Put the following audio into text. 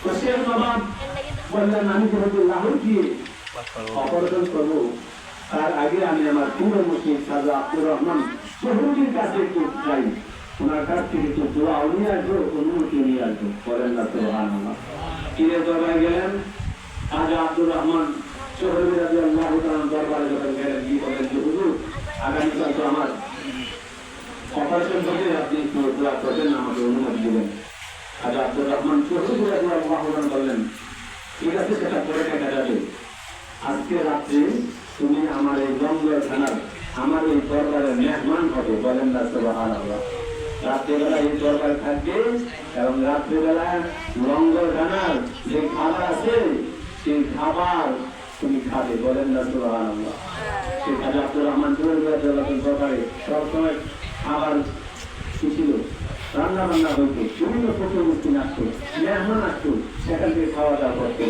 তো শেখ নবাব বললেন আমি যেহেতু লাহোর গিয়ে অপারেশন করবো তার আগে আমি আমার পূর্ব মুসলিম খাজা আব্দুর রহমান চৌধুরীর কাছে একটু যাই, ওনার কাছ থেকে একটু দোয়া নিয়ে আসবো, অনুমতি নিয়ে আসবো। বলেন না সুবহানাল্লাহ। পীরের দরবারে গেলেন, খাজা আব্দুর রহমান চৌধুরী রাদিয়াল্লাহু তাআলা দরবারে যখন গেলেন, কি বলেন যে হুজুর আগামীকাল তো আমার অপারেশন হবে, আপনি একটু দোয়া করবেন, আমাকে অনুমতি দিবেন। খাজা আব্দুর রহমান চৌধুরী রাদিয়াল্লাহু তাআলা বললেন ঠিক আছে, সেটা পরে দেখা যাবে, আজকে রাত্রে তুমি আমার এই জঙ্গল থানার আমার এই দরবারের মেহমান হবে। বলেন না সুবহানাল্লাহ। রাত্রিবেলা এই দরবারে থাকবে এবং রাত্রিবেলা লঙ্গর খানার যে খাবার আছে সেই খাবার তুমি খাবে। বলেন না সুবহানাল্লাহ। সেই খাজা আব্দুর রহমান দরবারে সবসময় খাবার ছিল, রান্না বান্না হইতো, বিভিন্ন পশু মুক্তি আসতো, মেহমান আসতো, সেখান থেকে খাওয়া দাওয়া করতো।